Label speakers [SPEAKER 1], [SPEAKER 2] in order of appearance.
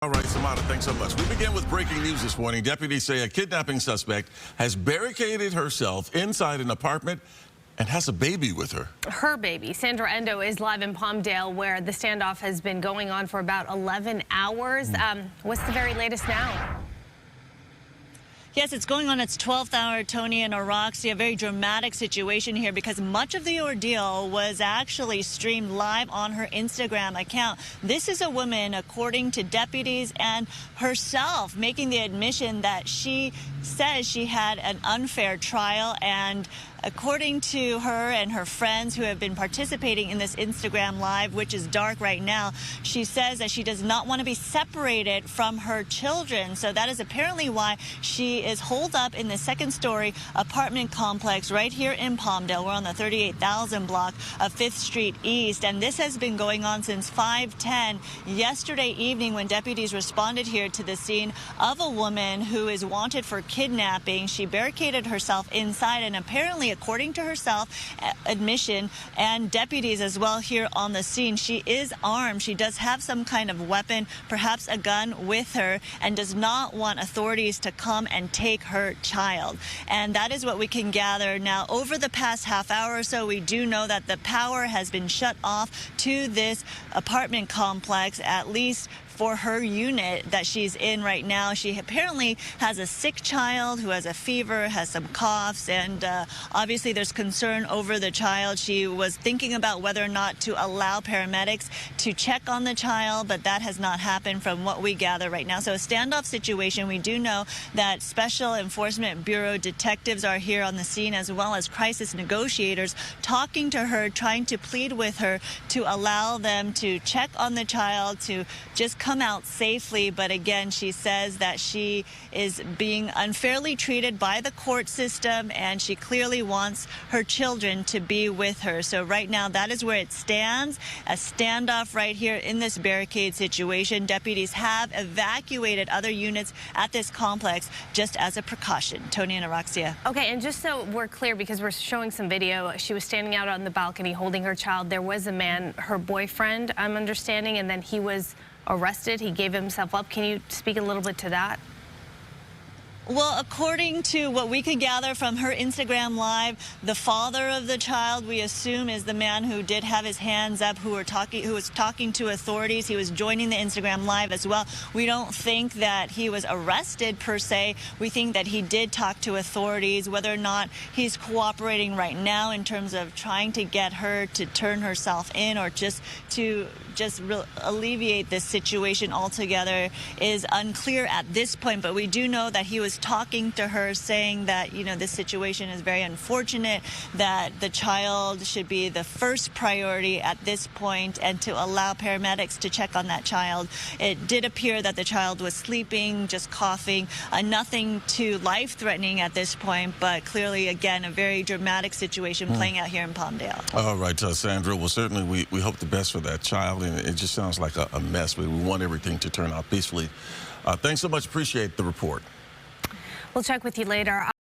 [SPEAKER 1] All right, Samara, thanks so much. We begin with breaking news this morning. Deputies say a kidnapping suspect has barricaded herself inside an apartment and has a baby with her.
[SPEAKER 2] Her baby. Sandra Endo is live in Palmdale, where the standoff has been going on for about 11 hours. What's the very latest now?
[SPEAKER 3] Yes, it's going on its 12th hour, Tony and Araxia. A very dramatic situation here because much of the ordeal was actually streamed live on her Instagram account. This is a woman, according to deputies and herself, making the admission that she says she had an unfair trial, and according to her and her friends who have been participating in this Instagram Live, which is dark right now, she says that she does not want to be separated from her children. So that is apparently why she is holed up in the second-story apartment complex right here in Palmdale. We're on the 38,000 block of 5th Street East, and this has been going on since 5:10 yesterday evening when deputies responded here to the scene of a woman who is wanted for kidnapping. She barricaded herself inside, and apparently, according to herself, admission, and deputies as well here on the scene, she is armed. She does have some kind of weapon, perhaps a gun, with her, and does not want authorities to come and take her child. And that is what we can gather now. Over the past half hour or so, we do know that the power has been shut off to this apartment complex, at least for her unit that she's in right now. She apparently has a sick child who has a fever, has some coughs, and obviously there's concern over the child. She was thinking about whether or not to allow paramedics to check on the child, but that has not happened from what we gather right now. So a standoff situation. We do know that Special Enforcement Bureau detectives are here on the scene, as well as crisis negotiators, talking to her, trying to plead with her to allow them to check on the child, to just come out safely. But again, she says that she is being unfairly treated by the court system, and she clearly wants her children to be with her. So right now, that is where it stands. A standoff right here in this barricade situation. Deputies have evacuated other units at this complex just as a precaution. Tony and Araxia.
[SPEAKER 2] Okay, and just so we're clear, because we're showing some video, she was standing out on the balcony holding her child. There was a man, her boyfriend, I'm understanding, and then he was arrested. He gave himself up. Can you speak a little bit to that?
[SPEAKER 3] Well, according to what we could gather from her Instagram Live, the father of the child, we assume, is the man who did have his hands up, who was talking to authorities. He was joining the Instagram Live as well. We don't think that he was arrested per se. We think that he did talk to authorities. Whether or not he's cooperating right now in terms of trying to get her to turn herself in, or just to alleviate this situation altogether, is unclear at this point. But we do know that he was talking to her, saying that, you know, this situation is very unfortunate, that the child should be the first priority at this point, and to allow paramedics to check on that child. It did appear that the child was sleeping, just coughing, nothing too life-threatening at this point, but clearly, again, a very dramatic situation playing out here in Palmdale.
[SPEAKER 1] All right, Sandra, well, certainly we hope the best for that child, and it just sounds like a mess, but we want everything to turn out peacefully. Thanks so much. Appreciate the report.
[SPEAKER 2] We'll check with you later.